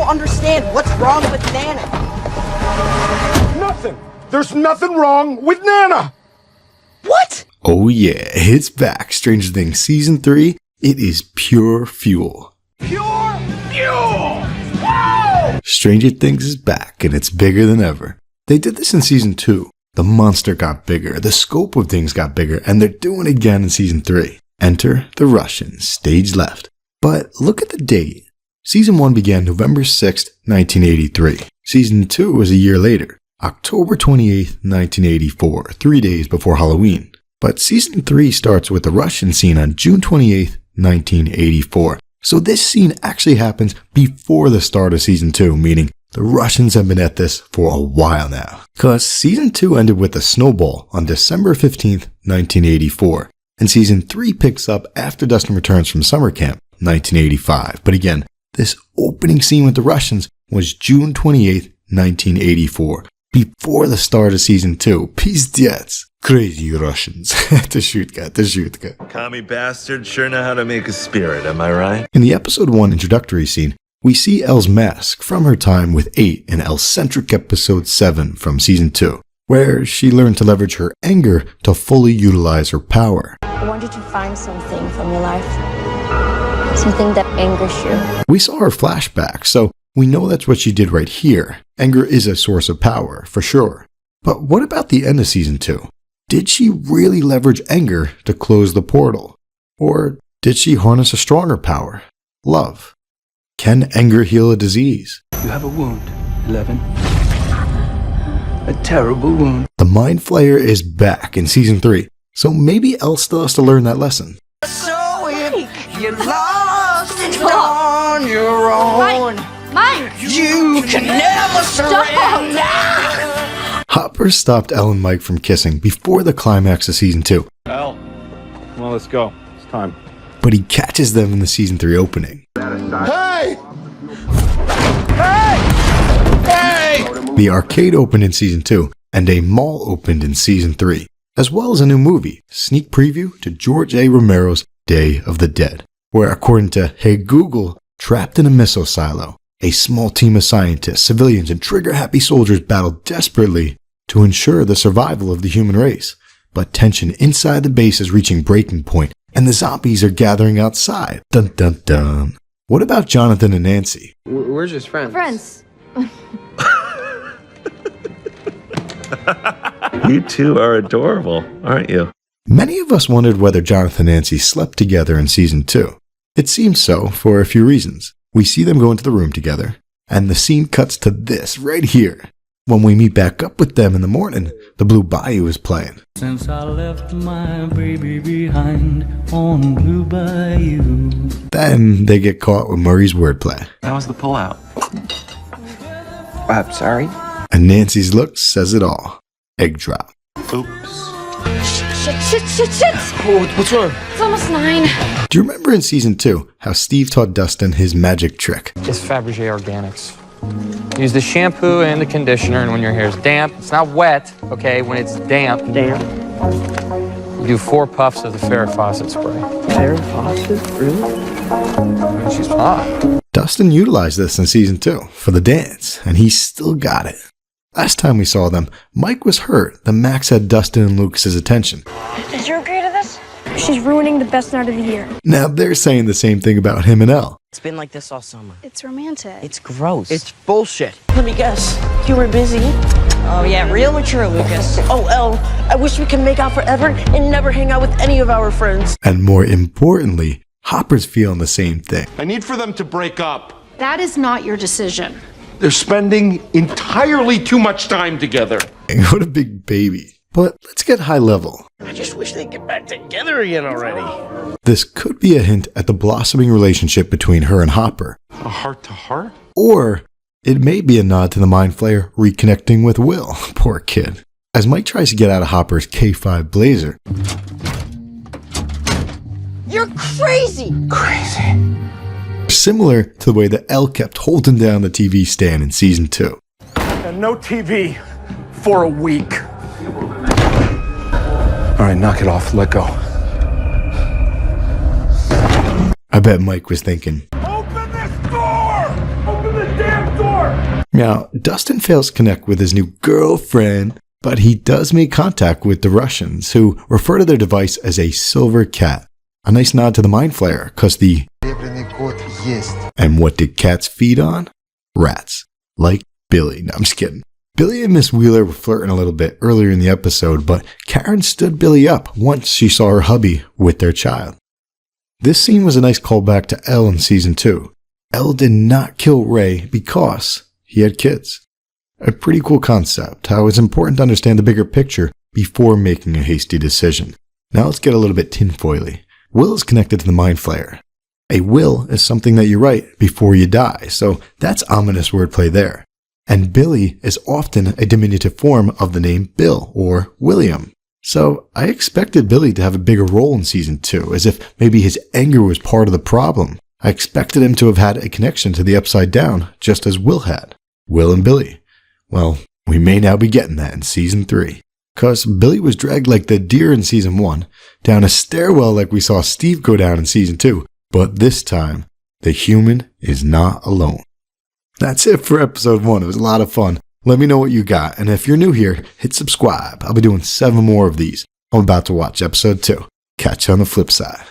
understand what's wrong with Nana. Nothing. There's nothing wrong with Nana. What? Oh yeah, it's back. Stranger Things Season 3. It is pure fuel. Pure fuel. Whoa! Stranger Things is back, and it's bigger than ever. They did this in Season 2. The monster got bigger, the scope of things got bigger, and they're doing it again in Season 3. Enter the Russians, stage left. But look at the date. Season 1 began November 6th, 1983. Season 2 was a year later, October 28th, 1984, 3 days before Halloween. But Season 3 starts with the Russian scene on June 28th, 1984. So this scene actually happens before the start of Season 2, meaning the Russians have been at this for a while now. Cause Season 2 ended with a snowball on December 15th, 1984. And Season 3 picks up after Dustin returns from summer camp, 1985. But again, this opening scene with the Russians was June 28th, 1984. Before the start of Season 2. Pizdец. Crazy Russians. Тashуtka. Commie bastard sure know how to make a spirit, am I right? In the episode 1 introductory scene, we see Elle's mask from her time with 8 in Elle's centric episode 7 from Season 2, where she learned to leverage her anger to fully utilize her power. I wanted to find something from your life. Something that angers you. We saw her flashback, so we know that's what she did right here. Anger is a source of power, for sure. But what about the end of Season 2? Did she really leverage anger to close the portal? Or did she harness a stronger power? Love. Can anger heal a disease? You have a wound, 11. A terrible wound. The Mind Flayer is back in Season 3, so maybe Elle still has to learn that lesson. So if you're lost and on your own, Mike! you can never surrender. Hopper stopped Elle and Mike from kissing before the climax of Season 2. Well, let's go. It's time. But he catches them in the Season 3 opening. Hey! Hey! Hey! The arcade opened in Season 2, and a mall opened in Season 3, as well as a new movie, sneak preview to George A. Romero's Day of the Dead, where according to Hey Google, trapped in a missile silo, a small team of scientists, civilians, and trigger-happy soldiers battle desperately to ensure the survival of the human race. But tension inside the base is reaching breaking point, and the zombies are gathering outside. Dun dun dun. What about Jonathan and Nancy? We're just friends. Friends. You two are adorable, aren't you? Many of us wondered whether Jonathan and Nancy slept together in Season 2. It seems so for a few reasons. We see them go into the room together, and the scene cuts to this right here. When we meet back up with them in the morning, the Blue Bayou is playing. Since I left my baby behind on Blue Bayou. Then they get caught with Murray's wordplay. That was the pullout. I'm sorry. And Nancy's look says it all. Egg drop. Oops. Shit. What's wrong? It's almost 9. Do you remember in Season 2 how Steve taught Dustin his magic trick? It's Fabergé Organics. Use the shampoo and the conditioner, and when your hair is damp, it's not wet, okay? When it's damp, you do 4 puffs of the Farrah Fawcett spray. Farrah Fawcett? Really? She's hot. Dustin utilized this in Season 2 for the dance, and he still got it. Last time we saw them, Mike was hurt that Max had Dustin and Lucas's attention. Did you agree to this? She's ruining the best night of the year. Now they're saying the same thing about him and Elle. It's been like this all summer. It's romantic. It's gross. It's bullshit. Let me guess. You were busy. Oh, yeah, real mature, Lucas. Oh, Elle, I wish we could make out forever and never hang out with any of our friends. And more importantly, Hopper's feeling the same thing. I need for them to break up. That is not your decision. They're spending entirely too much time together. What a big baby. But let's get high level. I just wish they'd get back together again already. This could be a hint at the blossoming relationship between her and Hopper. A heart-to-heart? Or it may be a nod to the Mind Flayer reconnecting with Will. Poor kid. As Mike tries to get out of Hopper's K5 blazer. You're crazy! Crazy. Similar to the way that Elle kept holding down the TV stand in Season 2. And no TV for a week. All right, knock it off. Let go. I bet Mike was thinking, Open this door! Open the damn Now, Dustin fails to connect with his new girlfriend, but he does make contact with the Russians, who refer to their device as a silver cat. A nice nod to the Mind Flayer, cause the... And what did cats feed on? Rats. Like Billy. No, I'm just kidding. Billy and Miss Wheeler were flirting a little bit earlier in the episode, but Karen stood Billy up once she saw her hubby with their child. This scene was a nice callback to Elle in season 2. Elle did not kill Ray because he had kids. A pretty cool concept, how it's important to understand the bigger picture before making a hasty decision. Now let's get a little bit tinfoily. Will is connected to the Mind Flayer. A will is something that you write before you die, so that's ominous wordplay there. And Billy is often a diminutive form of the name Bill or William. So I expected Billy to have a bigger role in season 2, as if maybe his anger was part of the problem. I expected him to have had a connection to the Upside Down, just as Will had. Will and Billy. Well, we may now be getting that in season 3. Cause Billy was dragged like the deer in season 1, down a stairwell like we saw Steve go down in season 2, but this time, the human is not alone. That's it for episode 1. It was a lot of fun. Let me know what you got, and if you're new here, hit subscribe. I'll be doing 7 more of these. I'm about to watch episode 2. Catch you on the flip side.